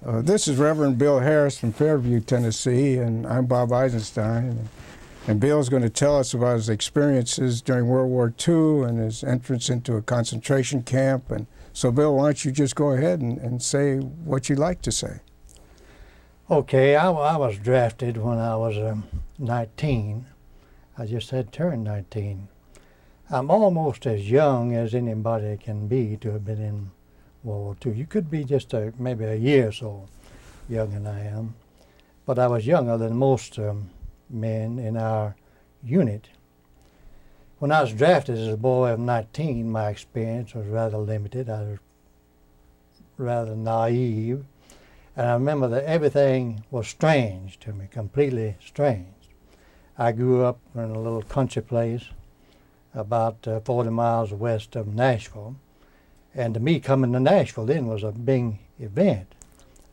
This is Reverend Bill Harris from Fairview, Tennessee, and I'm Bob Eisenstein. And Bill's going to tell us about his experiences during World War II and his entrance into a concentration camp. And so, Bill, why don't you just go ahead and say what you'd like to say? Okay, I was drafted when I was 19. I just had turned 19. I'm almost as young as anybody can be to have been in World War II. You could be just maybe a year or so younger than I am. But I was younger than most men in our unit. When I was drafted as a boy of 19, my experience was rather limited. I was rather naive. And I remember that everything was strange to me, completely strange. I grew up in a little country place about 40 miles west of Nashville. And to me, coming to Nashville then was a big event.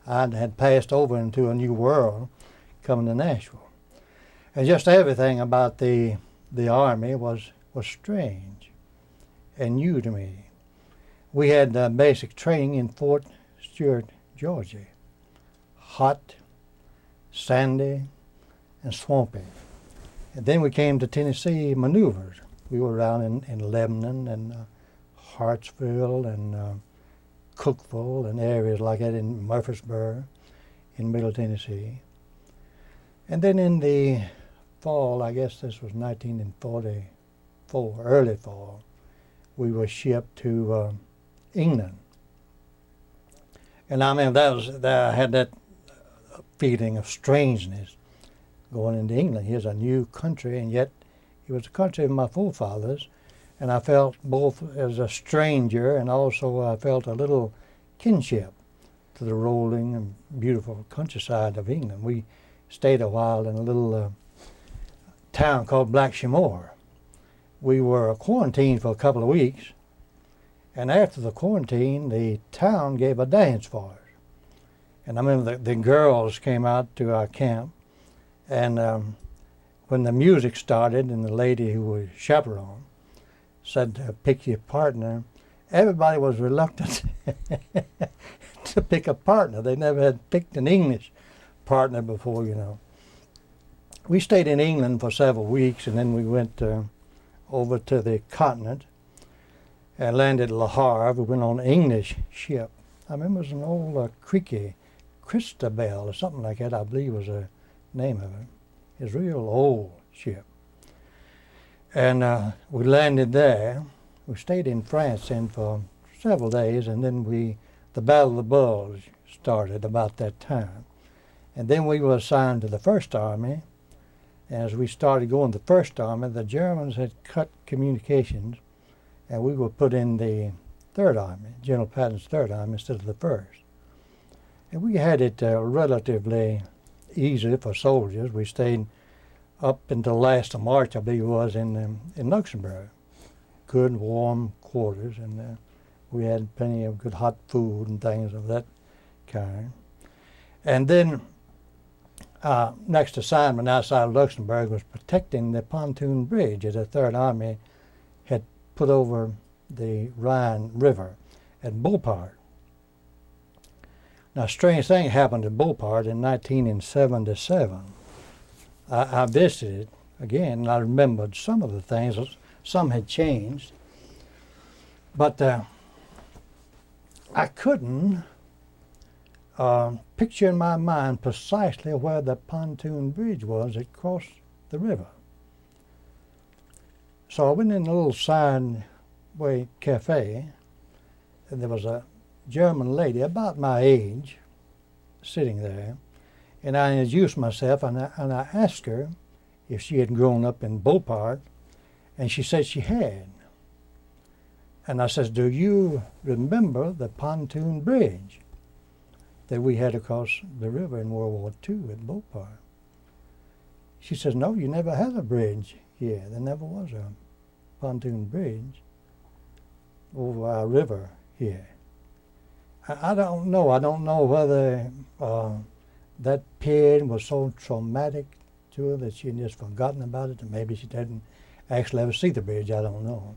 I had passed over into a new world coming to Nashville. And just everything about the Army was strange and new to me. We had basic training in Fort Stewart, Georgia. Hot, sandy, and swampy. And then we came to Tennessee maneuvers. We were around in Lebanon and Hartsville and Cookville and areas like that in Murfreesboro in Middle Tennessee. And then in the fall, I guess this was 1944, early fall, we were shipped to England. And I mean, I had that feeling of strangeness going into England. Here's a new country, and yet it was the country of my forefathers. And I felt both as a stranger and also I felt a little kinship to the rolling and beautiful countryside of England. We stayed a while in a little town called Blackshmoor. We were quarantined for a couple of weeks, and after the quarantine, the town gave a dance for us. And I remember the girls came out to our camp, and when the music started and the lady who was chaperone said, pick your partner, everybody was reluctant to pick a partner. They never had picked an English partner before, you know. We stayed in England for several weeks, and then we went over to the continent and landed at Le Havre. We went on an English ship. I remember it was an old creaky Christabel or something like that, I believe was the name of it. It's a real old ship. And we landed there. We stayed in France then for several days, and then the Battle of the Bulge started about that time. And then we were assigned to the First Army. As we started going to the First Army, the Germans had cut communications, and we were put in the Third Army, General Patton's Third Army instead of the First. And we had it relatively easy for soldiers. We stayed up until last of March, I believe it was, in Luxembourg. Good, warm quarters, and we had plenty of good hot food and things of that kind. And then next assignment outside of Luxembourg was protecting the pontoon bridge that the Third Army had put over the Rhine River at Beauport. Now, a strange thing happened at Beauport in 1977. I visited again, and I remembered some of the things. Some had changed, but I couldn't picture in my mind precisely where the pontoon bridge was that crossed the river. So I went in a little sideway cafe, and there was a German lady about my age sitting there, and I introduced myself, and I asked her if she had grown up in Beauport, and she said she had. And I said, do you remember the pontoon bridge that we had across the river in World War II at Beauport? She says, no, you never had a bridge here. There never was a pontoon bridge over our river here. I don't know. I don't know whether that period was so traumatic to her that she had just forgotten about it, and maybe she didn't actually ever see the bridge. I don't know.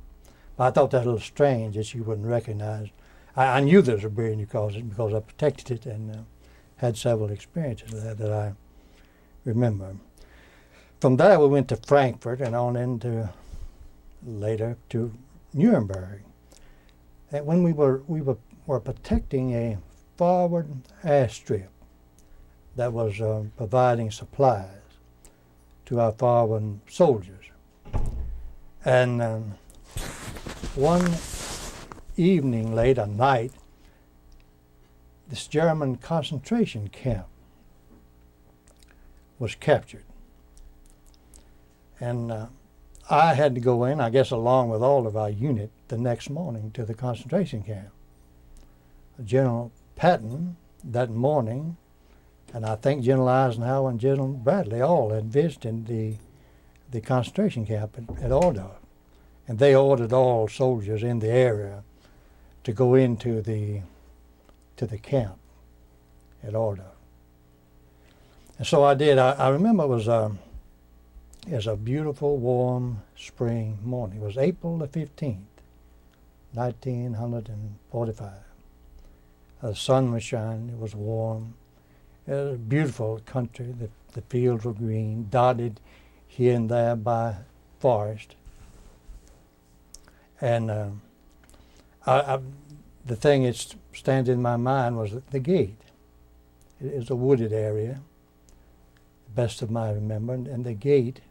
But I thought that a little strange that she wouldn't recognize. I knew there was a bridge because I protected it, and had several experiences there that I remember. From there, we went to Frankfurt and on into later to Nuremberg. And when we were protecting a forward airstrip that was providing supplies to our forward soldiers. And one evening, late at night, this German concentration camp was captured. And I had to go in, I guess along with all of our unit, the next morning to the concentration camp. General Patton that morning, and I think General Eisenhower and General Bradley all had visited the concentration camp at Ordorf. And they ordered all soldiers in the area to go into the camp at Ordorf. And so I did. I remember it was a beautiful, warm spring morning. It was April the 15th, 1945. The sun was shining, it was warm. It was a beautiful country. The fields were green, dotted here and there by forest. And the thing that stands in my mind was the gate. It is a wooded area, best of my remembrance, and the gate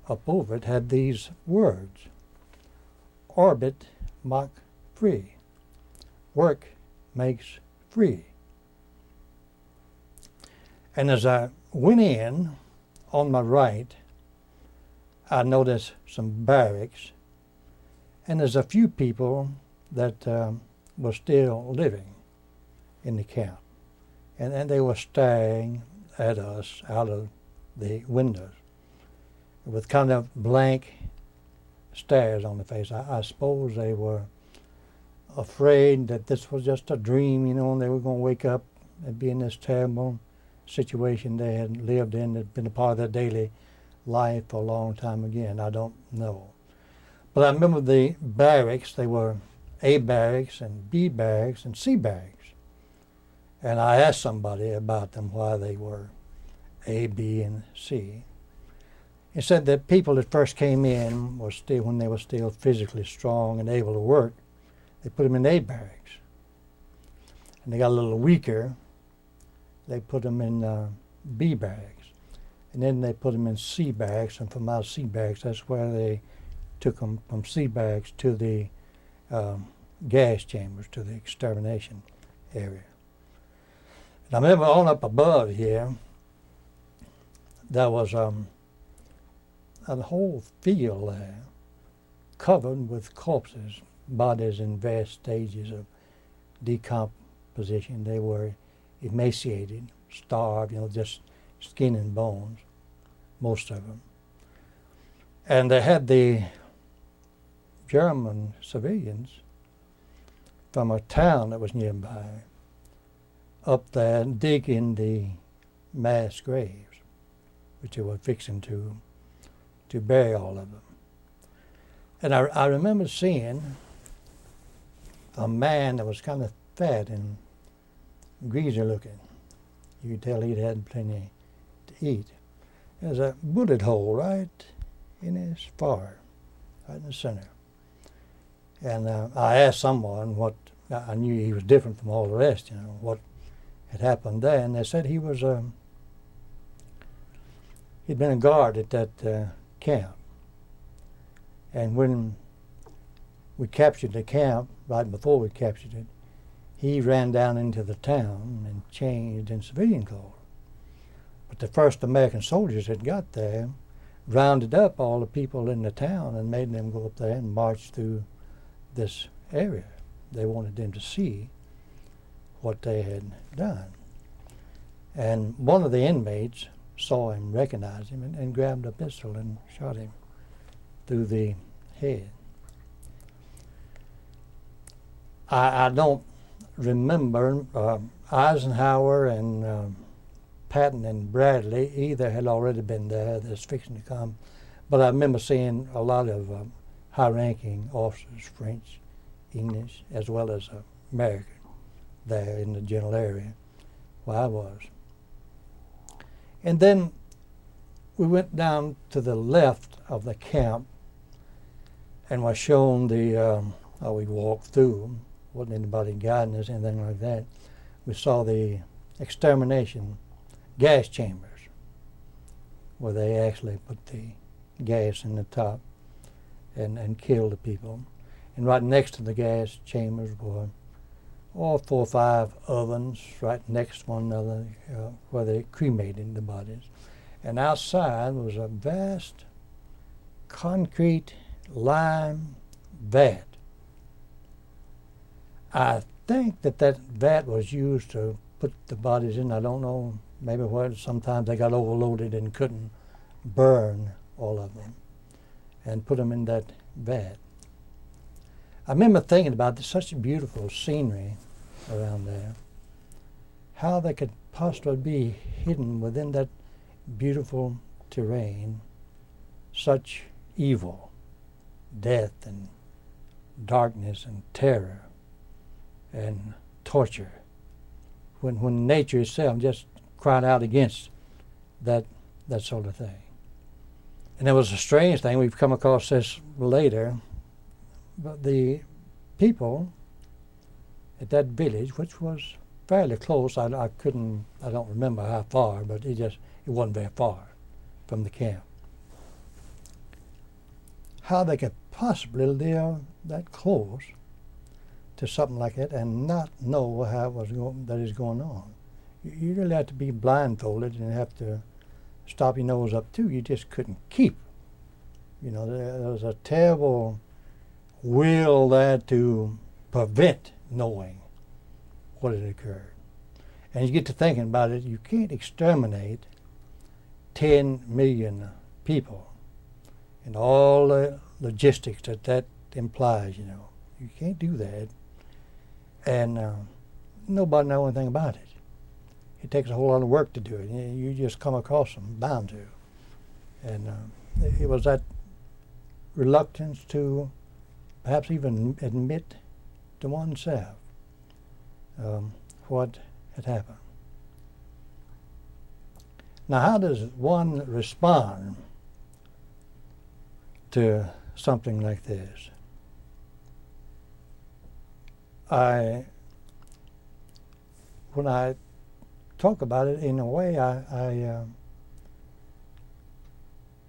up over it had these words: Orbit macht free. Work makes free. And as I went in, on my right, I noticed some barracks, and there's a few people that were still living in the camp. And they were staring at us out of the windows with kind of blank stares on the face. I suppose they were afraid that this was just a dream, you know, and they were going to wake up and be in this terrible situation they had lived in, that had been a part of their daily life for a long time again. I don't know. But I remember the barracks. They were A barracks and B barracks and C barracks. And I asked somebody about them, why they were A, B, and C. He said that people that first came in were still, when they were still physically strong and able to work, they put them in A barracks. And they got a little weaker, they put them in B barracks. And then they put them in C barracks, and from our C barracks, that's where they took them from C barracks to the gas chambers, to the extermination area. And I remember on up above here, there was a whole field there covered with corpses, bodies in various stages of decomposition. They were emaciated, starved, you know, just skin and bones, most of them. And they had the German civilians from a town that was nearby up there and dig in the mass graves, which they were fixing to bury all of them. And I remember seeing a man that was kind of fat and greasy looking. You could tell he'd had plenty to eat. There's a bullet hole right in his forehead, right in the center. And I asked someone what, I knew he was different from all the rest, you know, what had happened there, and they said he was, he'd been a guard at that camp. And when we captured the camp, right before we captured it, he ran down into the town and changed in civilian clothes. But the first American soldiers that got there rounded up all the people in the town and made them go up there and march through this area. They wanted them to see what they had done. And one of the inmates saw him, recognized him, and grabbed a pistol and shot him through the head. I don't remember Eisenhower and Patton and Bradley either had already been there, that's fixing to come, but I remember seeing a lot of high-ranking officers, French, English, as well as American, there in the general area where I was. And then we went down to the left of the camp and was shown how we walked through. Wasn't anybody guiding us, anything like that. We saw the extermination gas chambers where they actually put the gas in the top and killed the people. And right next to the gas chambers were 4 or 5 ovens right next to one another where they cremated the bodies. And outside was a vast concrete lime vat. I think that vat was used to put the bodies in. I don't know, maybe sometimes they got overloaded and couldn't burn all of them and put them in that vat. I remember thinking about this, such beautiful scenery around there, how they could possibly be hidden within that beautiful terrain, such evil, death and darkness and terror and torture, when nature itself just cried out against that sort of thing. And it was a strange thing, we've come across this later, but the people at that village, which was fairly close, I don't remember how far, but it wasn't very far from the camp. How they could possibly live that close to something like that and not know how that is going on. You really have to be blindfolded and have to stop your nose up too. You just couldn't keep. You know, there was a terrible will there to prevent knowing what had occurred. And you get to thinking about it, you can't exterminate 10 million people and all the logistics that implies, you know. You can't do that. And nobody knows anything about it. It takes a whole lot of work to do it. You just come across them, bound to. And it was that reluctance to perhaps even admit to oneself what had happened. Now, how does one respond to something like this? When I talk about it, in a way, I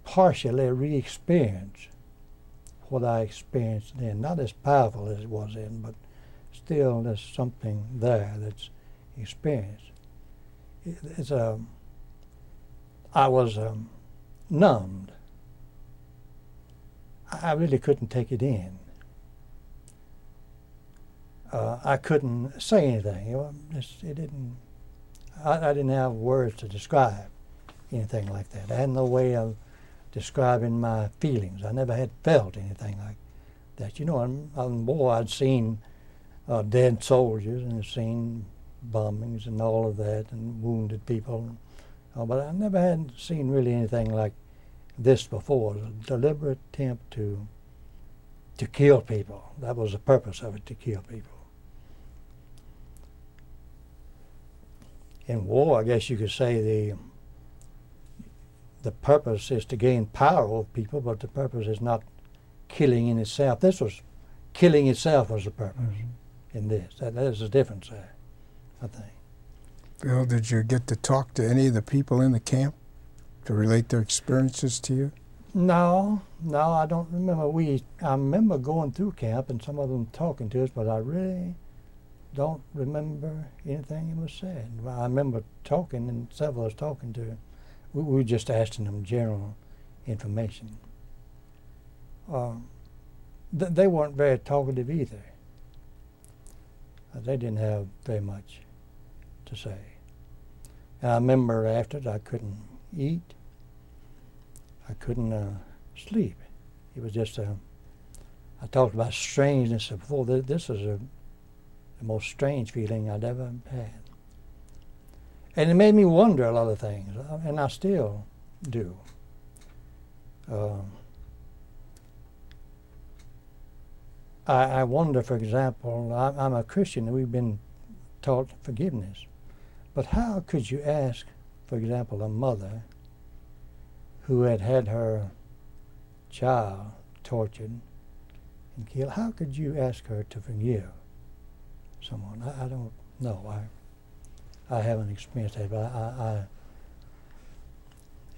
partially re-experience what I experienced then. Not as powerful as it was then, but still there's something there that's experienced. I was numbed. I really couldn't take it in. I couldn't say anything. I didn't have words to describe anything like that. I had no way of describing my feelings. I never had felt anything like that. You know, on war I'd seen dead soldiers and I'd seen bombings and all of that and wounded people. But I never had seen really anything like this before. A deliberate attempt to kill people. That was the purpose of it, to kill people. In war, I guess you could say the purpose is to gain power over people, but the purpose is not killing in itself. Killing itself was the purpose in this. There's a difference there, I think. Bill, did you get to talk to any of the people in the camp to relate their experiences to you? No, I don't remember. I remember going through camp and some of them talking to us, but I really don't remember anything that was said. I remember talking, and several of us talking to. We were just asking them general information. They weren't very talkative either. They didn't have very much to say. And I remember after it, I couldn't eat. I couldn't sleep. It was just I talked about strangeness before. This was the most strange feeling I'd ever had. And it made me wonder a lot of things, and I still do. I wonder, for example, I'm a Christian and we've been taught forgiveness. But how could you ask, for example, a mother who had had her child tortured and killed, how could you ask her to forgive someone? I don't know. I haven't experienced that, but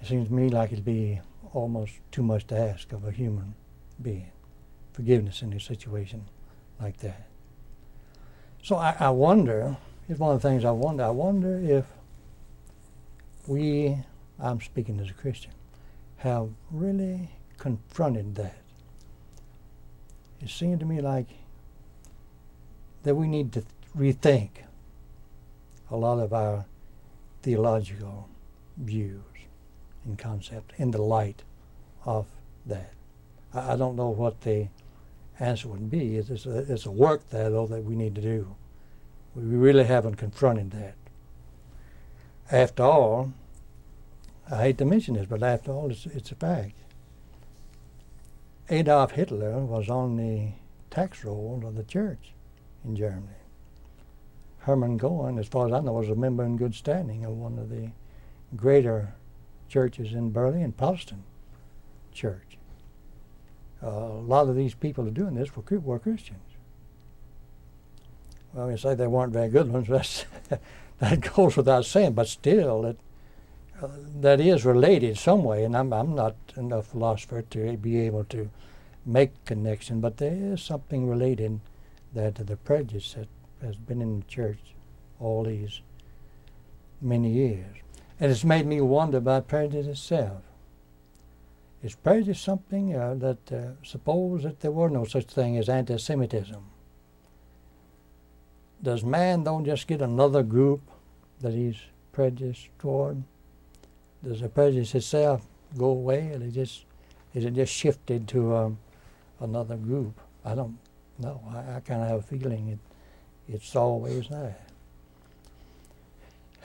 it seems to me like it'd be almost too much to ask of a human being, forgiveness in a situation like that. So I wonder, it's one of the things I wonder if we, I'm speaking as a Christian, have really confronted that. It seemed to me like that we need to rethink a lot of our theological views and concepts in the light of that. I don't know what the answer would be. It's a work there, though, that we need to do. We really haven't confronted that. After all, I hate to mention this, but after all, it's a fact. Adolf Hitler was on the tax roll of the church in Germany. Hermann Goring, as far as I know, was a member in good standing of one of the greater churches in Berlin, Protestant church. A lot of these people who are doing this were Christians. Well, you say they weren't very good ones, that goes without saying, but still, that is related some way, and I'm not enough philosopher to be able to make connection, but there is something related there to the prejudice that has been in the church all these many years. And it's made me wonder about prejudice itself. Is prejudice something that suppose that there were no such thing as anti-Semitism? Does man don't just get another group that he's prejudiced toward? Does the prejudice itself go away, or is it just shifted to another group? I don't know. I kind of have a feeling it's always there.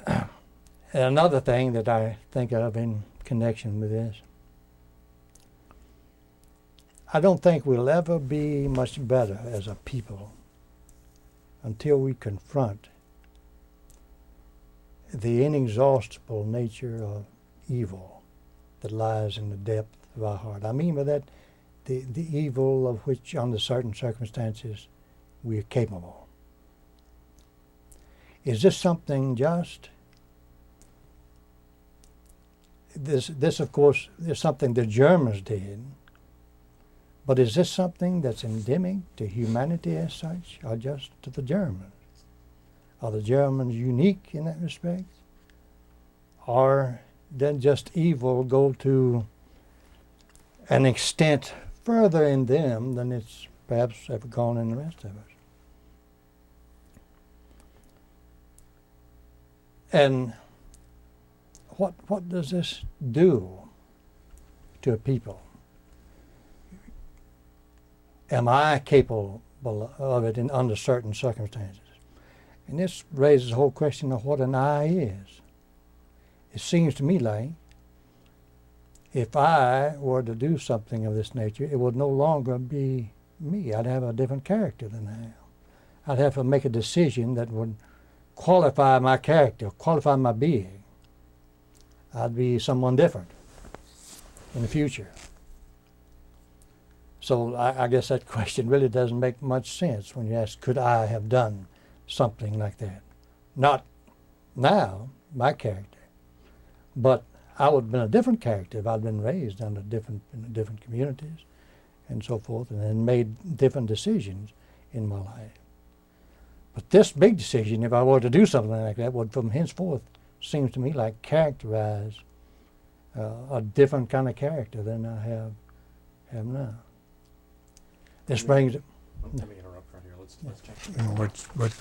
And another thing that I think of in connection with this, I don't think we'll ever be much better as a people until we confront the inexhaustible nature of evil that lies in the depth of our heart. I mean by that, the evil of which, under certain circumstances, we are capable. Is this something just? This, of course, is something the Germans did, but is this something that's endemic to humanity as such, or just to the Germans? Are the Germans unique in that respect? Or did just evil go to an extent further in them than it's perhaps ever gone in the rest of us? And what does this do to a people? Am I capable of it under certain circumstances? And this raises the whole question of what an I is. It seems to me like if I were to do something of this nature, it would no longer be me. I'd have a different character than I am. I'd have to make a decision that would qualify my character, qualify my being. I'd be someone different in the future. So I guess that question really doesn't make much sense when you ask, could I have done something like that? Not now, my character, but I would have been a different character if I'd been raised under in different communities and so forth, and then made different decisions in my life. But this big decision, if I were to do something like that, would from henceforth, seems to me like characterize a different kind of character than I have now. This brings it. Let me interrupt right here. Let's check. You know, what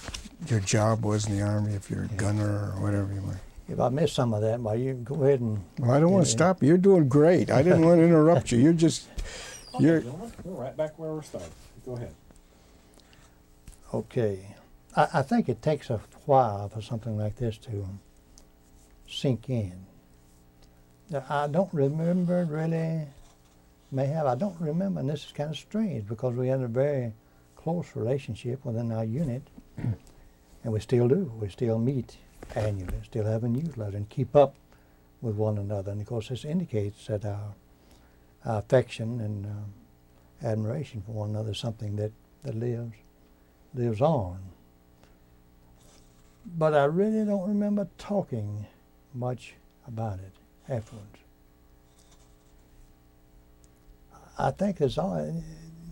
your job was in the Army, if you're a gunner or whatever you were. If I missed some of that, well, you can go ahead and... Well, I don't want to stop you. You're doing great. I didn't want to interrupt you. You're just... We're right back where we're starting. Go ahead. Okay. I think it takes a while for something like this to sink in. I don't remember really, I don't remember, and this is kind of strange because we had a very close relationship within our unit, and we still do. We still meet annually, still have a newsletter and keep up with one another. And of course, this indicates that our affection and admiration for one another is something that lives on. But I really don't remember talking much about it afterwards. I think there's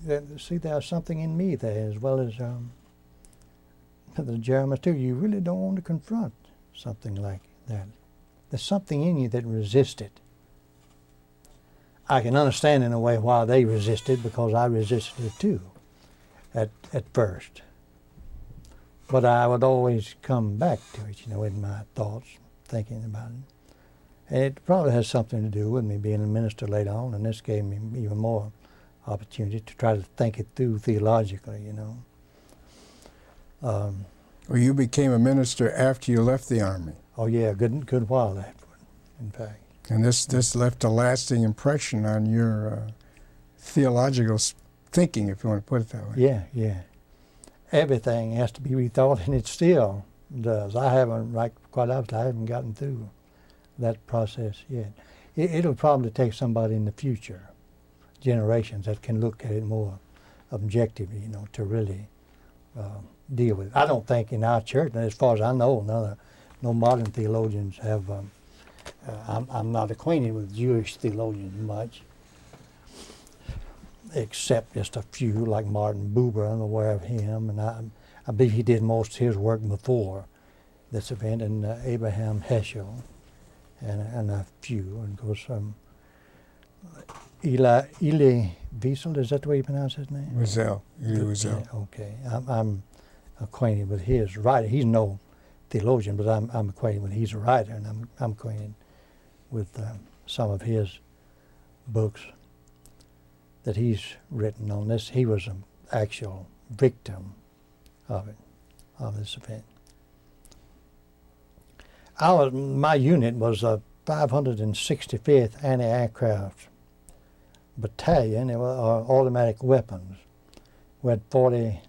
there's something in me there as well as the Jeremiah too. You really don't want to confront something like that. There's something in you that resists it. I can understand in a way why they resisted, because I resisted it too at first. But I would always come back to it, in my thoughts, thinking about it. And it probably has something to do with me being a minister later on, and this gave me even more opportunity to try to think it through theologically, Well, you became a minister after you left the Army. Oh yeah, good while afterward, in fact. And this left a lasting impression on your theological thinking, if you want to put it that way. Yeah. Everything has to be rethought, and it still does. I haven't gotten through that process yet. It'll probably take somebody in the future, generations, that can look at it more objectively, to really deal with it. I don't think in our church, as far as I know, no modern theologians have. I'm not acquainted with Jewish theologians much, except just a few, like Martin Buber. I'm aware of him, and I believe he did most of his work before this event, and Abraham Heschel, and a few, and of course Elie Wiesel, is that the way you pronounce his name? Wiesel, Elie Wiesel. Yeah, okay, I'm acquainted with his writing. He's no theologian, but I'm acquainted with. He's a writer, and I'm acquainted with some of his books that he's written on this. He was an actual victim of this event. My unit was a 565th Anti-Aircraft Battalion. It was automatic weapons. We had 40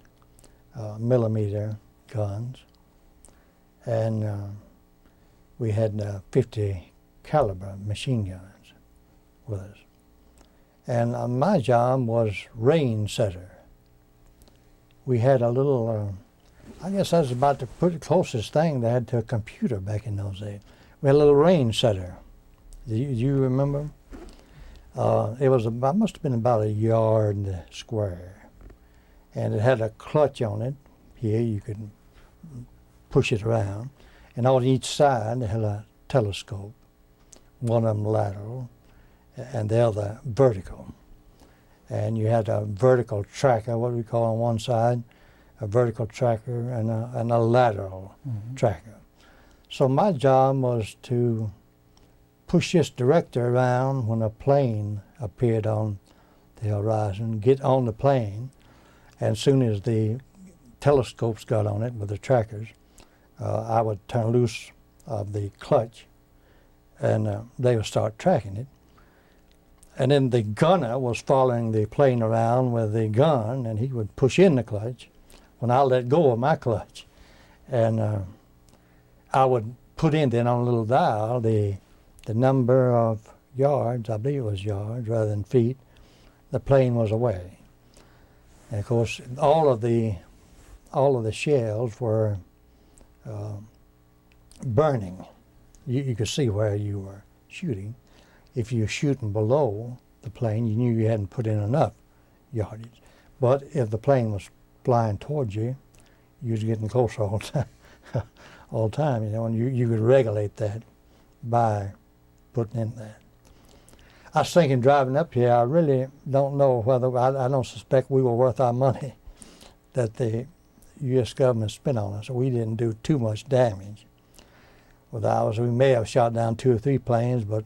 millimeter guns, and we had 50 caliber machine guns with us. And my job was range setter. We had a little, I guess I was about to put the closest thing they had to a computer back in those days. We had a little range setter. Do you remember? It was must have been about a yard square. And it had a clutch on it. Here you could push it around. And on each side it had a telescope, one of them lateral, and the other vertical. And you had a vertical tracker, what we call on one side, a vertical tracker and a lateral tracker. So my job was to push this director around when a plane appeared on the horizon, get on the plane, and as soon as the telescopes got on it with the trackers, I would turn loose of the clutch, and they would start tracking it. And then the gunner was following the plane around with the gun, and he would push in the clutch when I let go of my clutch. And I would put in then on a little dial the number of yards, I believe it was yards rather than feet, the plane was away. And of course, all of the shells were burning. You could see where you were shooting. If you were shooting below the plane, you knew you hadn't put in enough yardage. But if the plane was flying towards you, you was getting closer all the time, and you could regulate that by putting in that. I was thinking driving up here, I really don't know whether, I don't suspect we were worth our money that the U.S. government spent on us. We didn't do too much damage with ours. We may have shot down 2 or 3 planes, but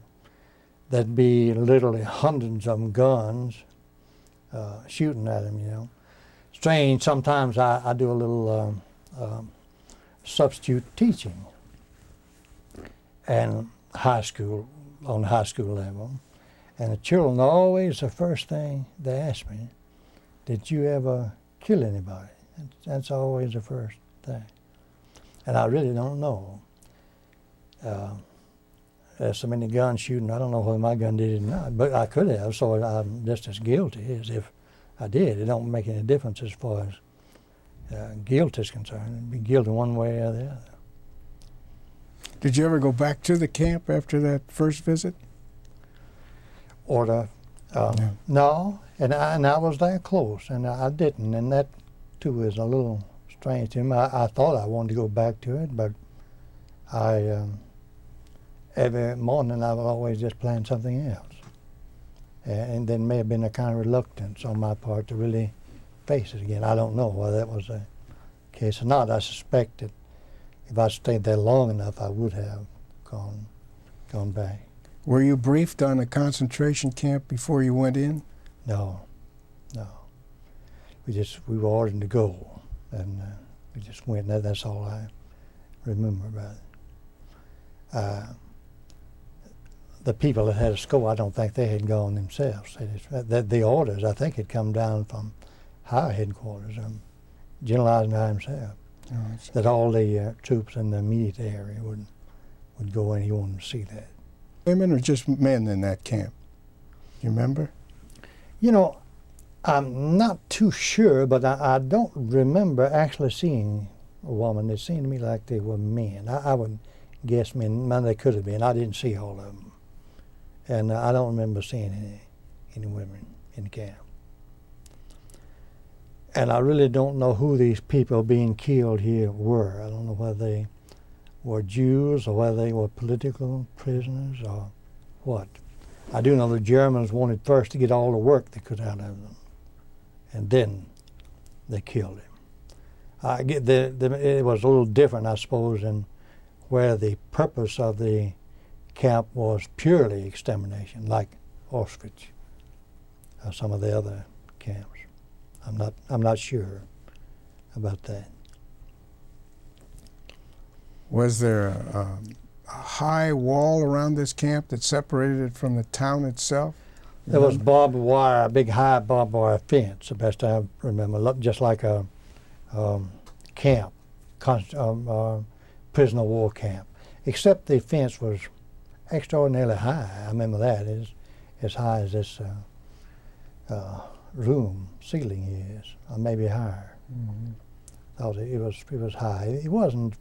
there'd be literally hundreds of guns shooting at them, Strange, sometimes I do a little substitute teaching and on the high school level. And the children, always the first thing they ask me, did you ever kill anybody? That's always the first thing. And I really don't know. There's so many guns shooting. I don't know whether my gun did it or not, but I could have, so I'm just as guilty as if I did. It don't make any difference as far as guilt is concerned. I'd be guilty one way or the other. Did you ever go back to the camp after that first visit? Or no, and I was that close, and I didn't, and that too is a little strange to me. I thought I wanted to go back to it, but every morning I would always just plan something else. And there may have been a kind of reluctance on my part to really face it again. I don't know whether that was the case or not. I suspect that if I stayed there long enough, I would have gone back. Were you briefed on a concentration camp before you went in? No. We were ordered to go, and we just went. That's all I remember about it. The people that had us go, I don't think they had gone themselves. The orders, I think, had come down from higher headquarters, General Eisenhower himself, that all the troops in the immediate area would go in. He wanted to see that. Women or just men in that camp? You remember? You know, I'm not too sure, but I don't remember actually seeing a woman. It seemed to me like they were men. I would guess men. They could have been. I didn't see all of them. And I don't remember seeing any women in the camp. And I really don't know who these people being killed here were. I don't know whether they were Jews or whether they were political prisoners or what. I do know the Germans wanted first to get all the work they could out of them, and then they killed him. It was a little different, I suppose, in where the purpose of the camp was purely extermination, like Auschwitz or some of the other camps. I'm not sure about that. Was there a high wall around this camp that separated it from the town itself? There was barbed wire, a big high barbed wire fence, the best I remember, just like a camp, prisoner of war camp. Except the fence was extraordinarily high. I remember that, as high as this room ceiling is, or maybe higher. Mm-hmm. Thought it was high. It wasn't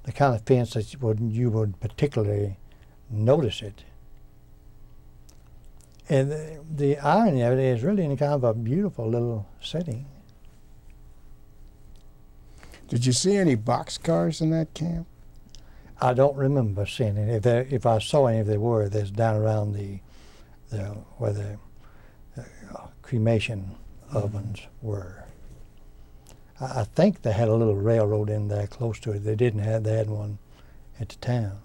the kind of fence that you would particularly notice it. And the irony of it is really in kind of a beautiful little setting. Did you see any boxcars in that camp? I don't remember seeing any. If I saw any, if there were, there's down around where the cremation ovens were. I think they had a little railroad in there close to it. They had one at the town.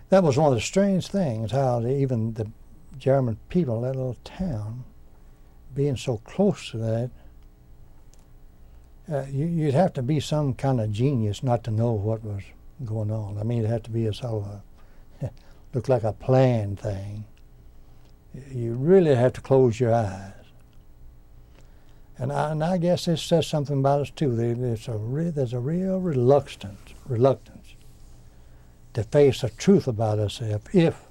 That was one of the strange things, how even the German people, that little town, being so close to that, you'd have to be some kind of genius not to know what was going on. I mean, it'd have to be a sort of look like a planned thing. You really have to close your eyes. And I guess this says something about us too. There's a real reluctance to face the truth about ourselves if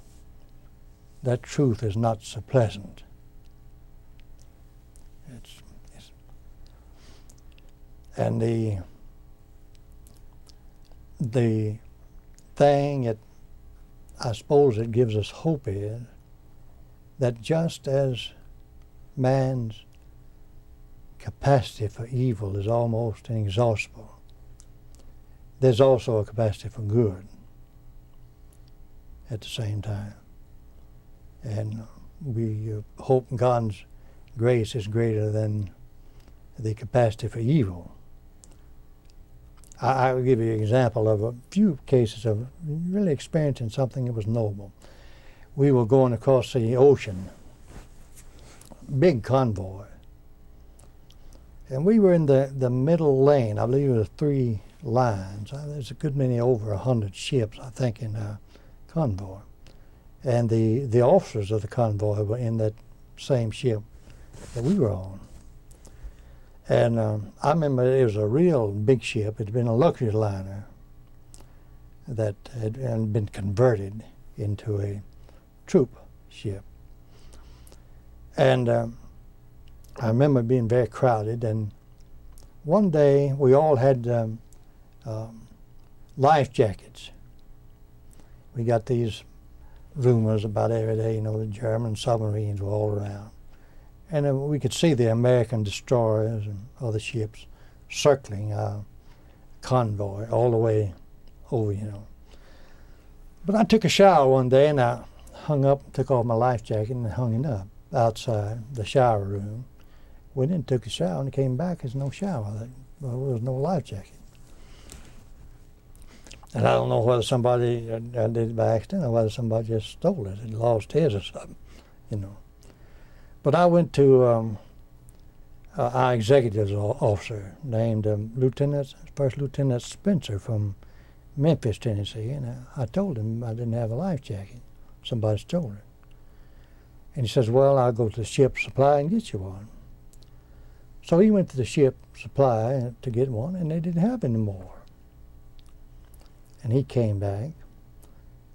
that truth is not so pleasant. And the thing that I suppose it gives us hope is that just as man's capacity for evil is almost inexhaustible, there's also a capacity for good at the same time. And we hope God's grace is greater than the capacity for evil. I will give you an example of a few cases of really experiencing something that was noble. We were going across the ocean, big convoy, and we were in the middle lane. I believe there were 3 lines. There's a good many, over 100 ships, I think, in a convoy. And the officers of the convoy were in that same ship that we were on. And I remember it was a real big ship. It had been a luxury liner, that had been converted into a troop ship. And I remember being very crowded, and one day we all had life jackets. We got these rumors about every day, you know, the German submarines were all around. And we could see the American destroyers and other ships circling our convoy all the way over, you know. But I took a shower one day, and I took off my life jacket and hung it up outside the shower room. Went in, took a shower, and came back. There's no shower. There was no life jacket. And I don't know whether somebody did it by accident or whether somebody just stole it and lost his or something, you know. But I went to our executive officer named First Lieutenant Spencer from Memphis, Tennessee, and I told him I didn't have a life jacket. Somebody stole it. And he says, well, I'll go to the ship supply and get you one. So he went to the ship supply to get one, and they didn't have any more. And he came back,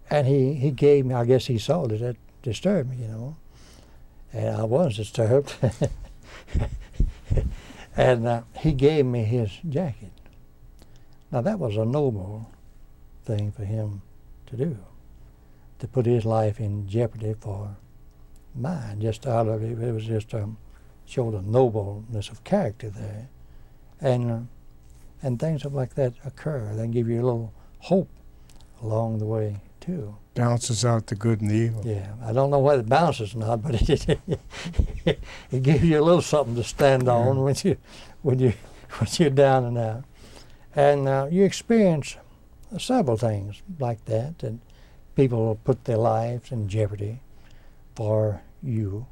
and he gave me, I guess he saw that it disturbed me, you know. And I was disturbed. And he gave me his jacket. Now that was a noble thing for him to do, to put his life in jeopardy for mine. Just out of it, it was just showed a nobleness of character there. And things like that occur. They give you a little hope along the way too. Balances out the good and the evil. Yeah, I don't know whether it balances or not, but it gives you a little something to stand on when you're down and out. And you experience several things like that, and people will put their lives in jeopardy for you.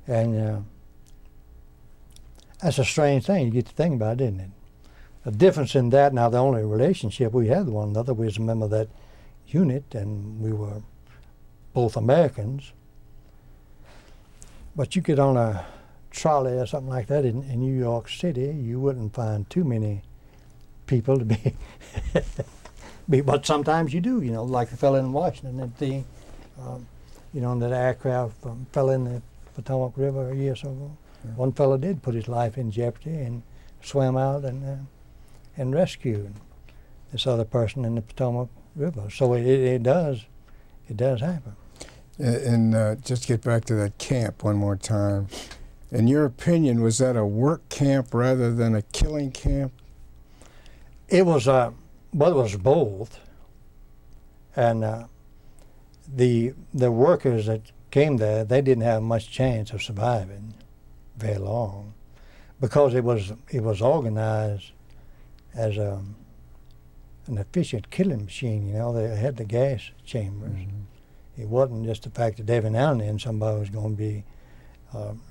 And that's a strange thing. You get to think about it, isn't it? The difference in that, now the only relationship we had with one another, we was a member of that unit, and we were both Americans. But you get on a trolley or something like that in New York City, you wouldn't find too many people to be, but sometimes you do, you know, like the fellow in Washington, you know, that aircraft fell in the Potomac River a year or so ago. Yeah. One fellow did put his life in jeopardy and swam out and rescued this other person in the Potomac River. So it does happen. And just get back to that camp one more time. In your opinion, was that a work camp rather than a killing camp? It was it was both. And the workers that came there, they didn't have much chance of surviving very long, because it was organized as an efficient killing machine. You know, they had the gas chambers. Mm-hmm. It wasn't just the fact that every now and then somebody was going to be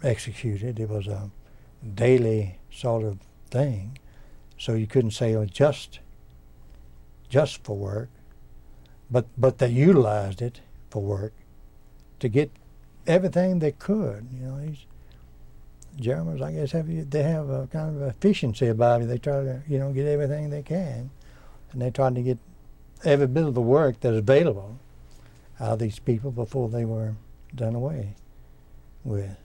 executed. It was a daily sort of thing. So you couldn't say, oh, just for work, but they utilized it for work to get everything they could. You know, these Germans, I guess, they have a kind of efficiency about it. They try to, you know, get everything they can, and they tried to get every bit of the work that's available out of these people before they were done away with.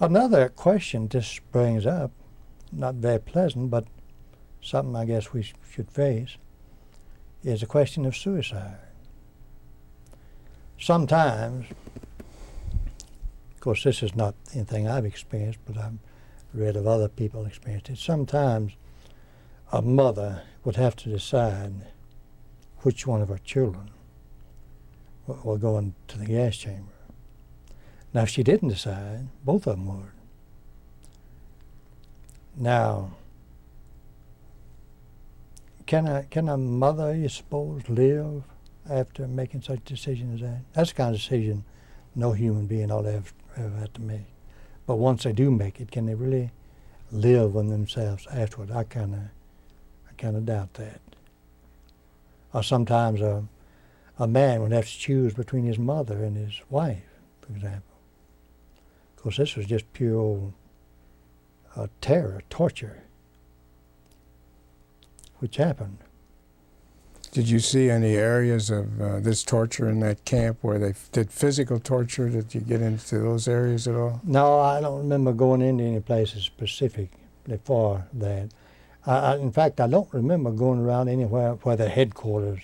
Another question this brings up, not very pleasant, but something I guess we should face, is the question of suicide. Sometimes, of course this is not anything I've experienced, but I've read of other people experienced it. Sometimes a mother would have to decide which one of her children will go into the gas chamber. Now if she didn't decide, both of them would. Now, can a mother, you suppose, live after making such a decision as that? That's the kind of decision no human being ought to ever have to make. But once they do make it, can they really live with themselves afterward? I kind of doubt that. Or sometimes a man would have to choose between his mother and his wife, for example. Of course, this was just pure old terror, torture, which happened. Did you see any areas of this torture in that camp where they did physical torture? Did you get into those areas at all? No, I don't remember going into any places specifically for that. In fact, I don't remember going around anywhere where the headquarters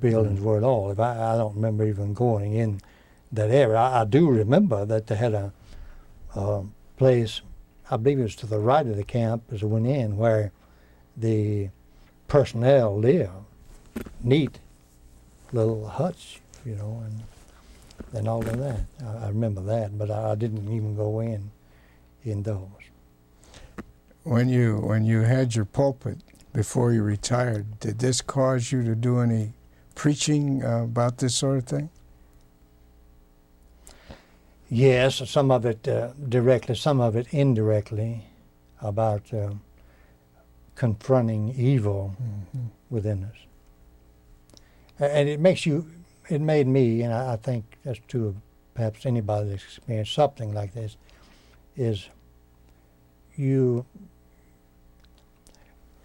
buildings were at all. I don't remember even going in that area. I do remember that they had a place, I believe it was to the right of the camp as I went in, where the personnel lived. Neat little huts, you know, and all of that. I remember that, but I didn't even go in those. When you had your pulpit before you retired, did this cause you to do any preaching about this sort of thing? Yes, some of it directly, some of it indirectly, about confronting evil within us. And it made me, and I think that's true of perhaps anybody that's experienced something like this, is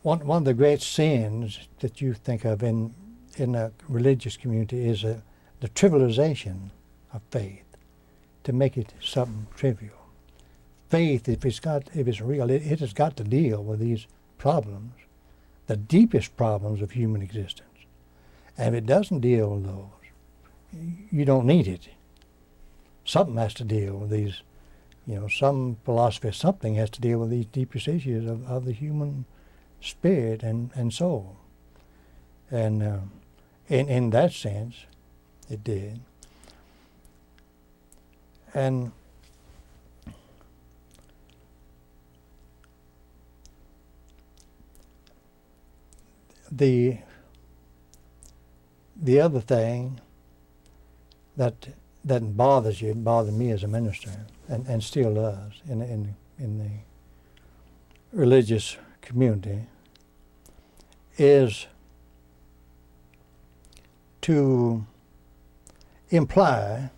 one of the great sins that you think of in a religious community is the trivialization of faith, to make it something trivial. Faith, if it's real, it has got to deal with these problems, the deepest problems of human existence. And if it doesn't deal with those, you don't need it. Something has to deal with these, you know, some philosophy, something has to deal with these deepest issues of the human spirit and soul. And in that sense, it did. And the other thing that bothers you, it bothered me as a minister, and still does in the religious community, is to imply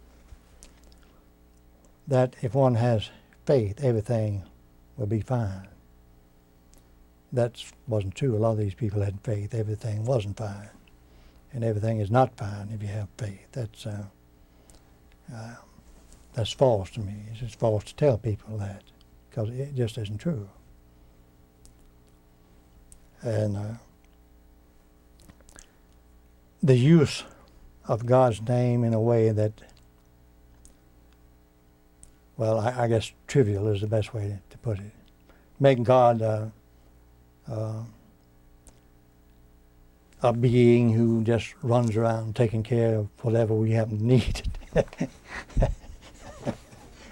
that if one has faith, everything will be fine. That wasn't true. A lot of these people had faith. Everything wasn't fine. And everything is not fine if you have faith. That's false to me. It's just false to tell people that, because it just isn't true. And the use of God's name in a way that, well, I guess trivial is the best way to put it. Make God a being who just runs around taking care of whatever we happen to need at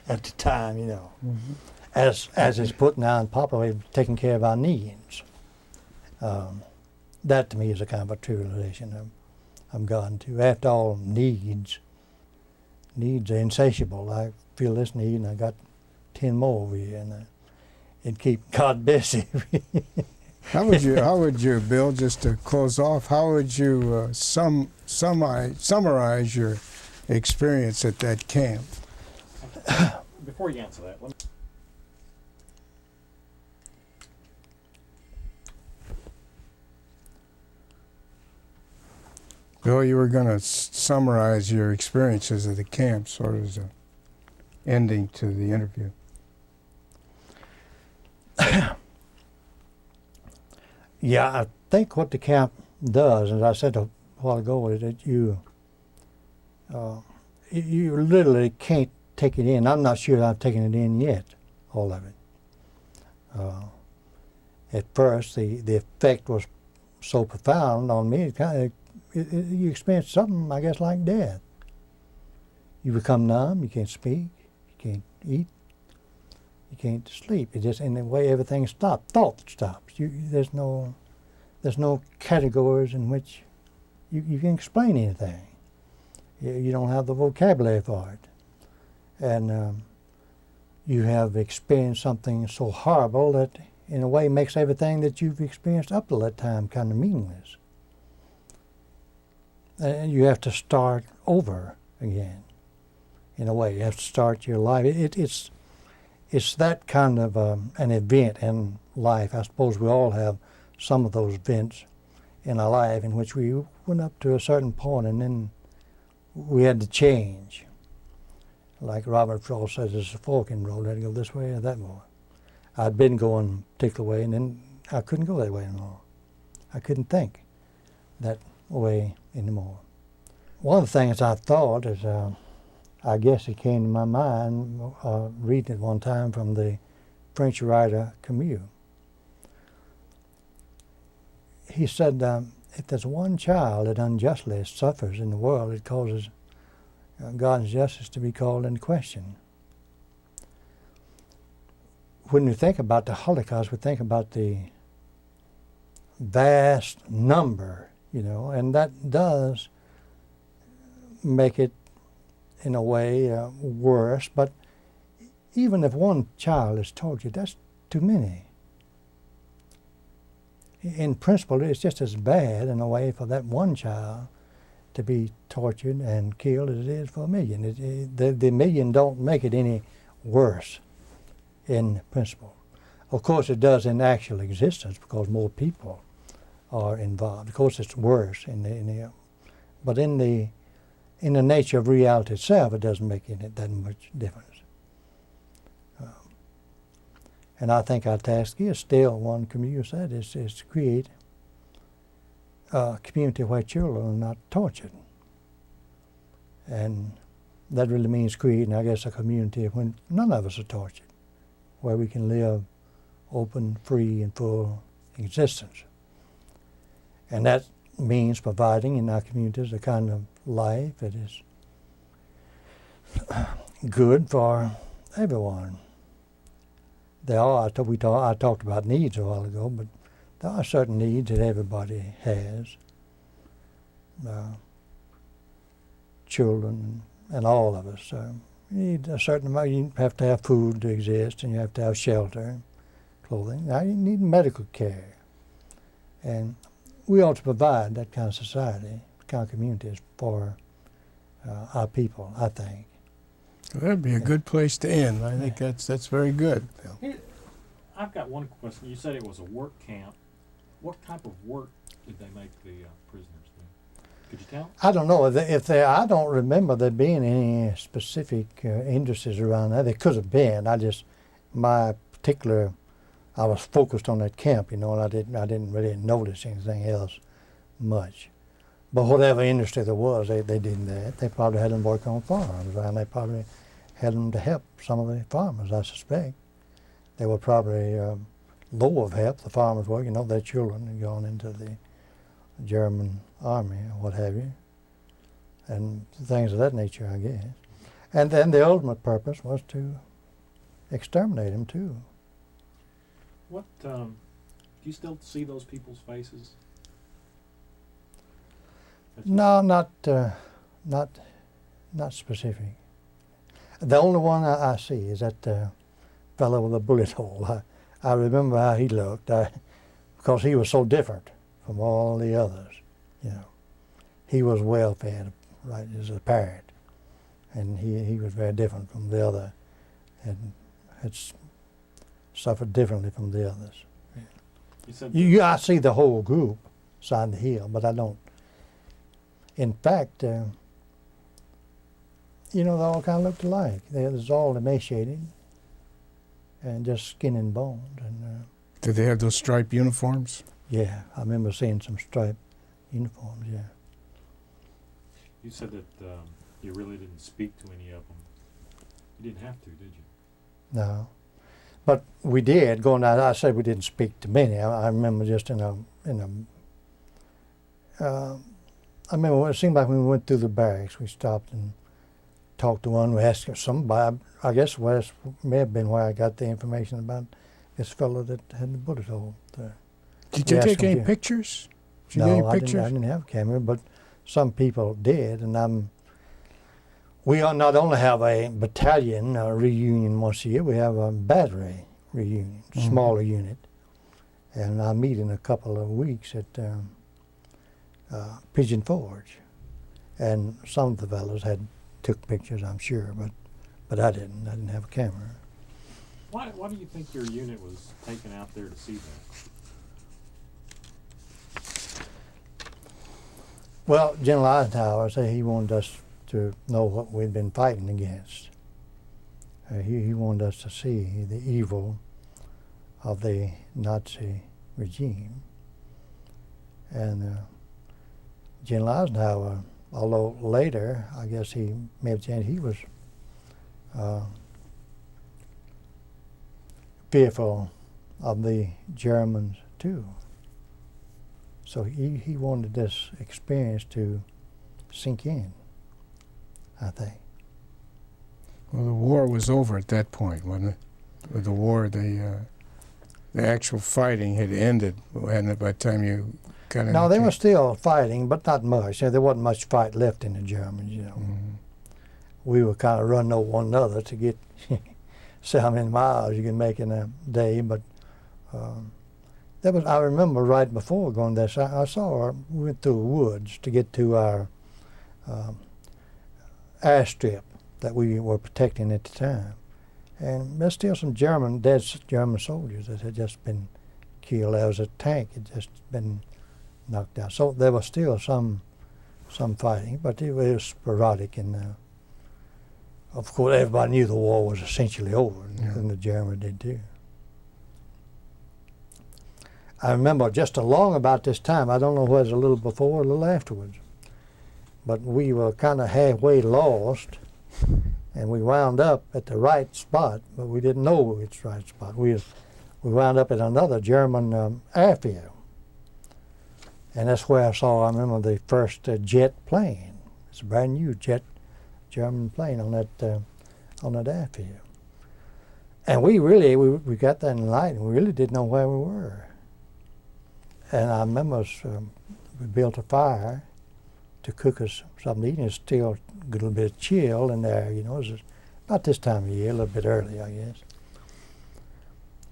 the time, you know. Mm-hmm. As it's put now in popular way, taking care of our needs. That to me is a kind of a trivialization of God too. After all, needs are insatiable. I feel this need and I got 10 more over here, and it keep God busy. How would you, Bill, just to close off, how would you summarize your experience at that camp? Before you answer that, let me... Bill, you were going to summarize your experiences at the camp, sort of as an ending to the interview. Yeah, I think what the camp does, as I said a while ago, is that you literally can't take it in. I'm not sure I've taken it in yet, all of it. At first, the effect was so profound on me, you experience something, I guess, like death. You become numb, you can't speak, you can't eat, you can't sleep. It just, in a way, everything stops. Thought stops. There's no categories in which you can explain anything. You don't have the vocabulary for it. And you have experienced something so horrible that, in a way, makes everything that you've experienced up to that time kind of meaningless. And you have to start over again, in a way. You have to start your life. It's that kind of an event in life. I suppose we all have some of those events in our life in which we went up to a certain point and then we had to change. Like Robert Frost says, it's a fork in the road, I had to go this way or that way. I'd been going a particular way and then I couldn't go that way anymore. I couldn't think that way anymore. One of the things I thought is, I guess it came to my mind reading it one time from the French writer Camus. He said, if there's one child that unjustly suffers in the world, it causes God's justice to be called into question. When we think about the Holocaust, we think about the vast number, you know, and that does make it, in a way, worse. But even if one child is tortured, that's too many. In principle, it's just as bad, in a way, for that one child to be tortured and killed as it is for a million. The million don't make it any worse in principle. Of course, it does in actual existence because more people are involved. Of course, it's worse but in the nature of reality itself, it doesn't make it that much difference. And I think our task is still, one Camus said, is to create a community where children are not tortured. And that really means creating, I guess, a community when none of us are tortured, where we can live open, free, and full existence. And that means providing in our communities a kind of life that is good for everyone. There are, I talked about needs a while ago, but there are certain needs that everybody has. Children and all of us. You need a certain amount. You have to have food to exist, and you have to have shelter, clothing. Now you need medical care. And we ought to provide that kind of society, kind of communities for our people, I think. Well, that'd be a good place to end. I think that's very good. I've got one question. You said it was a work camp. What type of work did they make the prisoners do? Could you tell? I don't know. I don't remember there being any specific industries around there. There could have been. I was focused on that camp, you know, and I didn't really notice anything else much. But whatever industry there was, they did that. They probably had them work on farms, and they probably had them to help some of the farmers, I suspect. They were probably low of help. The farmers were, you know, their children had gone into the German army or what have you, and things of that nature, I guess. And then the ultimate purpose was to exterminate them too. What, do you still see those people's faces? No, not specific. The only one I see is that fellow with a bullet hole. I remember how he looked, because he was so different from all the others. You know, he was well fed, right, as a parrot, and he was very different from the other, and had suffered differently from the others. You said I see the whole group side the hill, but I don't. In fact, you know, they all kind of looked alike. They was all emaciated and just skin and bones. And Did they have those striped uniforms? yeah, I remember seeing some striped uniforms. Yeah. You said that you really didn't speak to any of them. You didn't have to, did you? No, but we did. Going out, I said we didn't speak to many. I remember just I remember it seemed like when we went through the barracks, we stopped and talked to one. We asked somebody, I guess may have been where I got the information about this fellow that had the bullet hole there. Did you take any pictures? Did you get No, any pictures? I didn't have a camera, but some people did. And we not only have a battalion reunion once a year, we have a battery reunion, smaller unit. And I meet in a couple of weeks at Pigeon Forge, and some of the fellows took pictures, I'm sure, but I didn't. I didn't have a camera. Why do you think your unit was taken out there to see that? Well, General Eisenhower said he wanted us to know what we'd been fighting against. He wanted us to see the evil of the Nazi regime. And General Eisenhower, although later, I guess he may have changed, he was fearful of the Germans too. So he wanted this experience to sink in, I think. Well, the war was over at that point, wasn't it? With the war, the actual fighting had ended, hadn't it, by the time you got into No, they were camp? still fighting, but not much. There wasn't much fight left in the Germans, you know. Mhm. We were kind of running over one another to get see how many miles you can make in a day, but that was, I remember right before going there, I saw, we went through the woods to get to our airstrip that we were protecting at the time. And there's still some dead German soldiers that had just been killed. There was a tank that had just been knocked out. So there was still some fighting, but it was sporadic. And of course, everybody knew the war was essentially over, and the Germans did too. I remember just along about this time, I don't know whether it was a little before or a little afterwards, but we were kind of halfway lost, and we wound up at the right spot, but we didn't know which right spot. We wound up at another German airfield, and that's where I remember the first jet plane. It's a brand new German plane on that airfield. And we got there in the night, and we really didn't know where we were. And I remember we built a fire to cook us something to eat, and it's still a little bit chill in there, you know. It was about this time of year, a little bit early, I guess.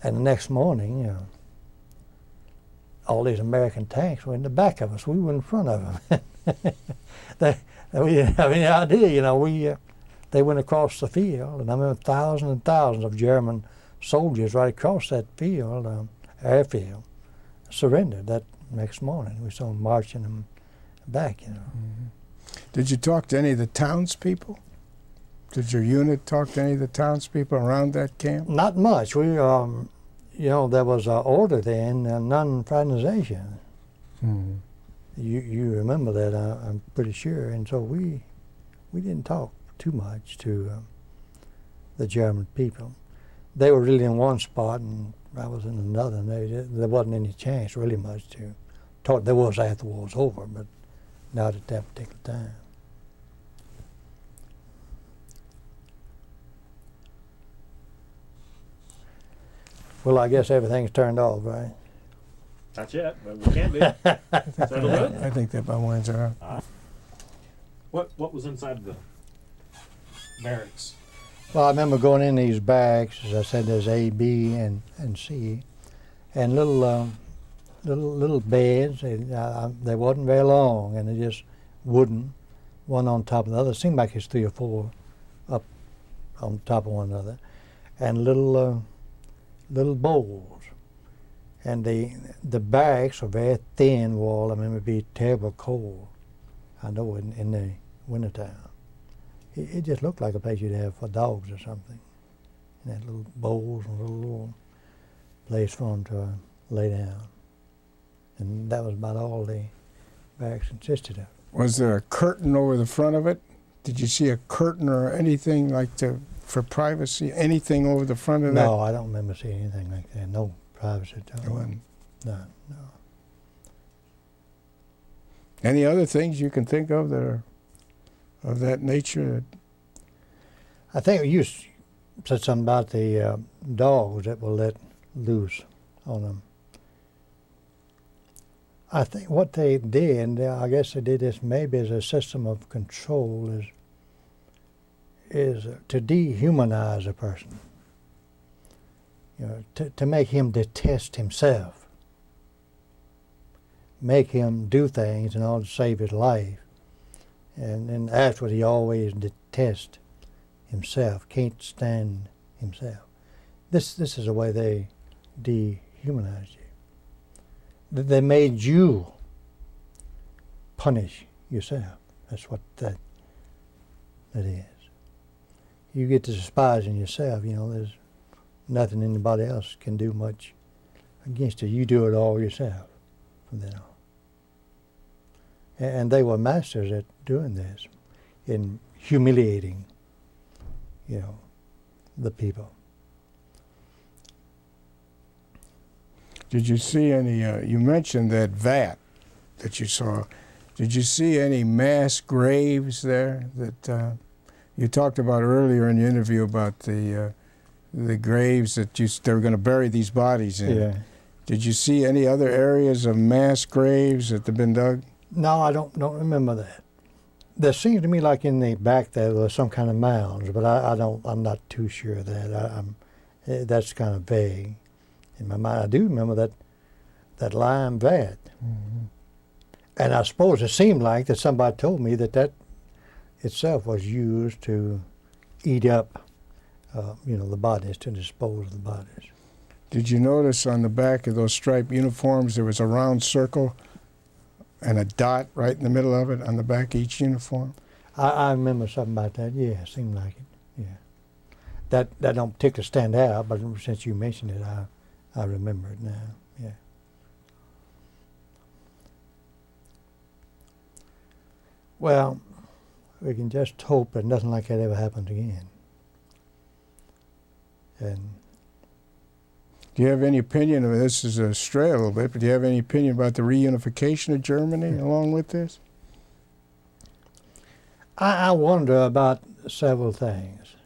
And the next morning, all these American tanks were in the back of us. We were in front of them. We didn't have any idea, you know. They went across the field, and I remember thousands and thousands of German soldiers right across that field, airfield, surrendered that next morning. We saw them marching them back, you know. Mm-hmm. Did you talk to any of the townspeople? Did your unit talk to any of the townspeople around that camp? Not much. We, you know, there was an order then, non-fraternization. Mm-hmm. You remember that, I'm pretty sure. And so we didn't talk too much to the German people. They were really in one spot, and I was in another, and there wasn't any chance really much to talk. There was after the war was over, but not at that particular time. Well, I guess everything's turned off, right? Not yet, but we can be. Settle it. I think that my winds are up. What was inside the barracks? Well, I remember going in these barracks, as I said, there's A, B, and C, and little beds. They wasn't very long, and they're just wooden, one on top of the other. It seemed like it's 3 or 4 up on top of one another, and little bowls. And the barracks are very thin wall. I mean, it would be terrible cold, I know, in the wintertime. It just looked like a place you'd have for dogs or something. And had little bowls and little place for them to lay down. And that was about all the barracks consisted of. Was there a curtain over the front of it? Did you see a curtain or anything like for privacy? Anything over the front of that? No, I don't remember seeing anything like that. No privacy at all. No. Any other things you can think of that are of that nature? I think you said something about the dogs that were let loose on them. I think what they did, I guess they did this maybe as a system of control, is to dehumanize a person. You know, to make him detest himself, make him do things in order to save his life, and then afterward he always detests himself, can't stand himself. This is the way they dehumanized you. They made you punish yourself. That's what that is. You get to despising yourself, you know, there's nothing anybody else can do much against it. You do it all yourself from then on. And they were masters at doing this, in humiliating, you know, the people. Did you see any, you mentioned that vat that you saw. Did you see any mass graves there that you talked about earlier in the interview about the graves that they were going to bury these bodies in? Yeah. Did you see any other areas of mass graves that have been dug? No, I don't remember that. There seemed to me like in the back there was some kind of mounds, but I'm not too sure of that. That's kind of vague in my mind. I do remember that lime vat. Mm-hmm. And I suppose it seemed like that somebody told me that itself was used to eat up, you know, the bodies, to dispose of the bodies. Did you notice on the back of those striped uniforms there was a round circle and a dot right in the middle of it on the back of each uniform? I remember something about that. Yeah, it seemed like it. Yeah, that don't particularly stand out, but since you mentioned it, I remember it now. Yeah. Well, we can just hope that nothing like that ever happens again. And Do you have any opinion, I mean, this is a stray a little bit, but do you have any opinion about the reunification of Germany along with this? I wonder about several things.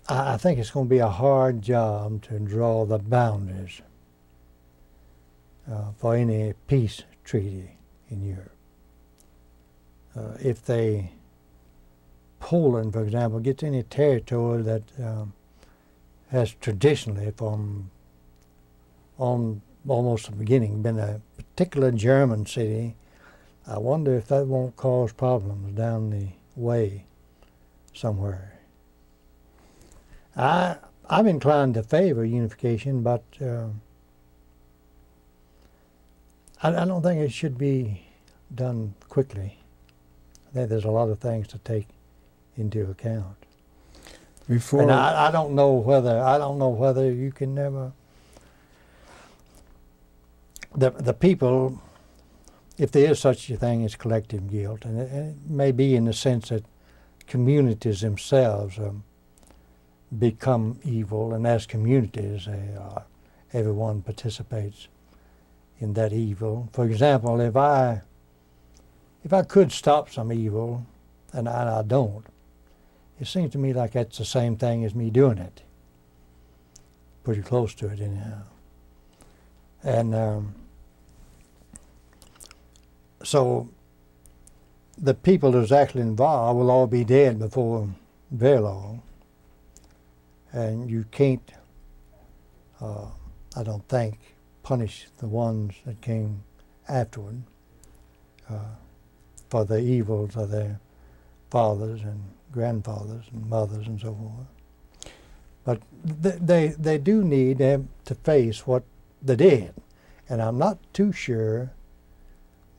I think it's going to be a hard job to draw the boundaries for any peace treaty in Europe. If Poland, for example, gets any territory that has traditionally, from almost the beginning, been a particular German city, I wonder if that won't cause problems down the way somewhere. I'm inclined to favor unification, but I don't think it should be done quickly. I think there's a lot of things to take into account. And I don't know whether you can never. The people, if there is such a thing as collective guilt, and it may be in the sense that communities themselves become evil, and as communities, everyone participates in that evil. For example, if I could stop some evil, and I don't, it seems to me like that's the same thing as me doing it. Pretty close to it anyhow. And so the people that's actually involved will all be dead before very long. And you can't, I don't think, punish the ones that came afterward for the evils of their fathers and grandfathers and mothers and so forth. But they do need to face what they did. And I'm not too sure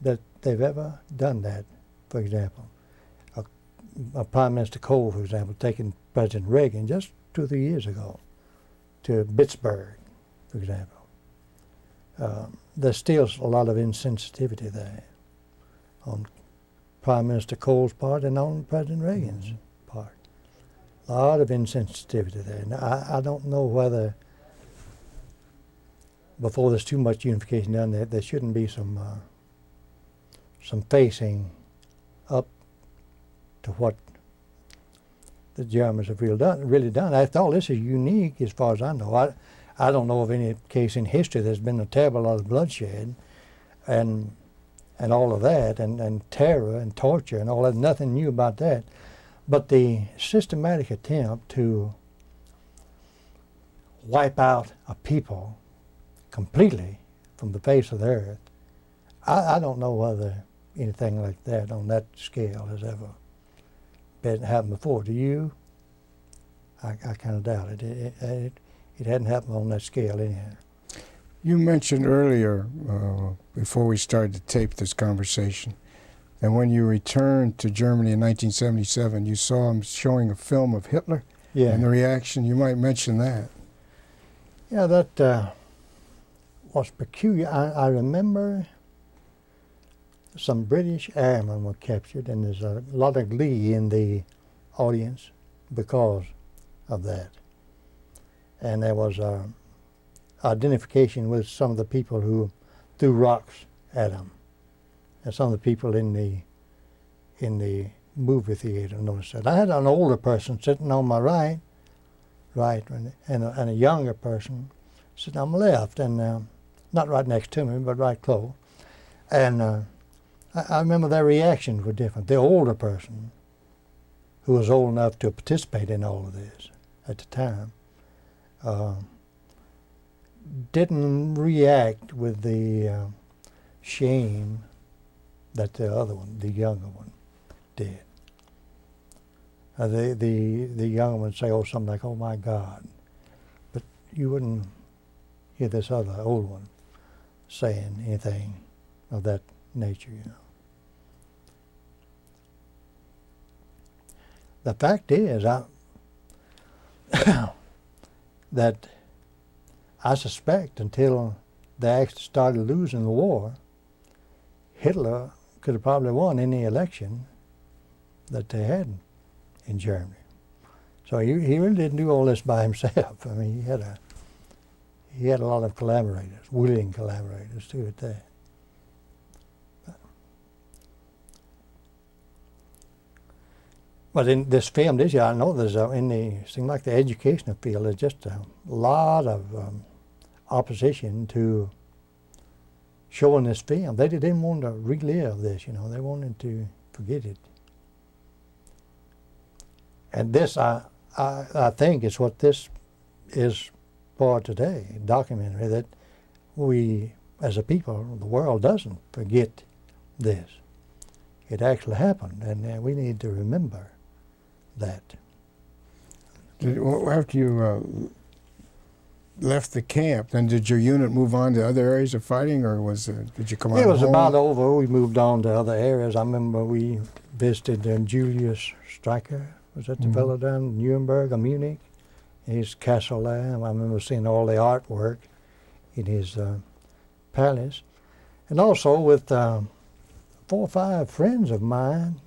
that they've ever done that. For example, a Prime Minister Kohl, for example, taking President Reagan just 2 or 3 years ago to Pittsburgh, for example. There's still a lot of insensitivity there on Prime Minister Kohl's part and on President Reagan's part. A lot of insensitivity there. Now, I don't know whether, before there's too much unification done, there shouldn't be some facing up to what the Germans have really done. After all, this is unique as far as I know. I don't know of any case in history there's been a terrible lot of bloodshed and all of that, and terror and torture and all that. Nothing new about that. But the systematic attempt to wipe out a people completely from the face of the earth, I don't know whether anything like that on that scale has ever been happened before. Do you? I kind of doubt it. It hadn't happened on that scale anyhow. You mentioned earlier, before we started to tape this conversation, that when you returned to Germany in 1977, you saw him showing a film of Hitler Yeah. and the reaction. You might mention that. Yeah, that was peculiar. I remember some British airmen were captured, and there's a lot of glee in the audience because of that. And there was identification with some of the people who threw rocks at them, and some of the people in the movie theater noticed that. I had an older person sitting on my right, and a younger person sitting on my left, and not right next to me, but right close. And I remember their reactions were different. The older person, who was old enough to participate in all of this at the time, didn't react with the shame that the other one, the younger one, did. The younger one would say, oh, something like, oh my God. But you wouldn't hear this other old one saying anything of that nature, you know. The fact is, that I suspect until they actually started losing the war, Hitler could have probably won any election that they had in Germany. So he really didn't do all this by himself. I mean, he had a lot of collaborators, willing collaborators too at that. But in this film this year, I know there's seems like the educational field, there's just a lot of opposition to showing this film. They didn't want to relive this, you know. They wanted to forget it. And this, I think, is what this is for today, a documentary, that we, as a people, the world doesn't forget this. It actually happened, and we need to remember that. After you left the camp, then did your unit move on to other areas of fighting, or did you come out It was home? about over. We moved on to other areas. I remember we visited Julius Streicher. Was that the fellow down in Nuremberg or Munich? His castle there. I remember seeing all the artwork in his palace. And also with 4 or 5 friends of mine,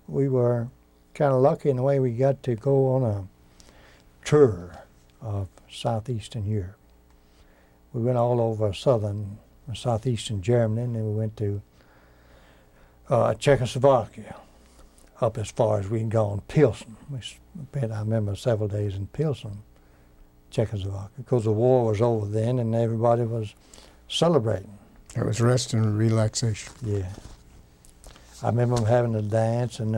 we were kind of lucky in the way we got to go on a tour of southeastern Europe. We went all over southeastern Germany, and then we went to Czechoslovakia, up as far as we'd gone, Pilsen. We spent, I remember, several days in Pilsen, Czechoslovakia, because the war was over then and everybody was celebrating. It was rest and relaxation. Yeah. I remember them having a dance and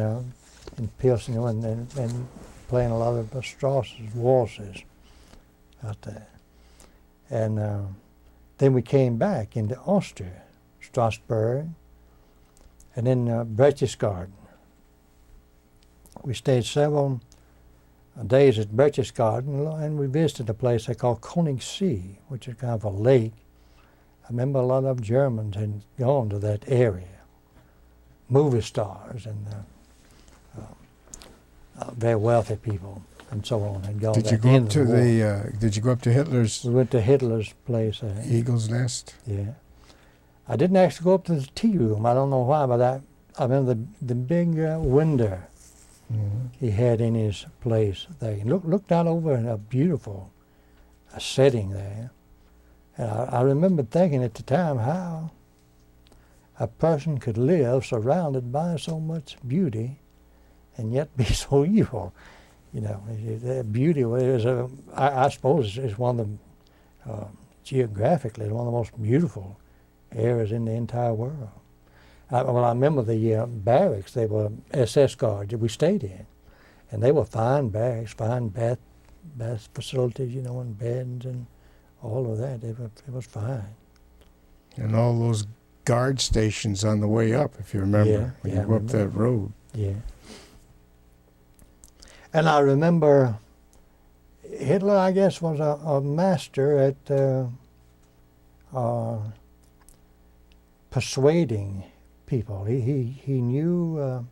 in Pilsen, you know, and playing a lot of Strauss's waltzes out there. And then we came back into Austria, Strasbourg, and then Berchtesgaden. We stayed several days at Berchtesgaden, and we visited a place they call Königssee, which is kind of a lake. I remember a lot of Germans had gone to that area, movie stars and very wealthy people and so on had gone. Did you go up to Did you go up to Hitler's? We went to Hitler's place. Eagle's Nest. Yeah, I didn't actually go up to the tea room. I don't know why, but I remember the big window he had in his place there. He looked out over a beautiful setting there. And I remember thinking at the time how a person could live surrounded by so much beauty and yet be so evil. You know, that beauty is, I suppose, is one of the, geographically, one of the most beautiful areas in the entire world. I remember the barracks, they were SS guards that we stayed in. And they were fine barracks, fine bath facilities, you know, and beds and all of that. It was fine. And all those guard stations on the way up, if you remember, when you go up that road. Yeah. And I remember Hitler, I guess, was a master at persuading people. He knew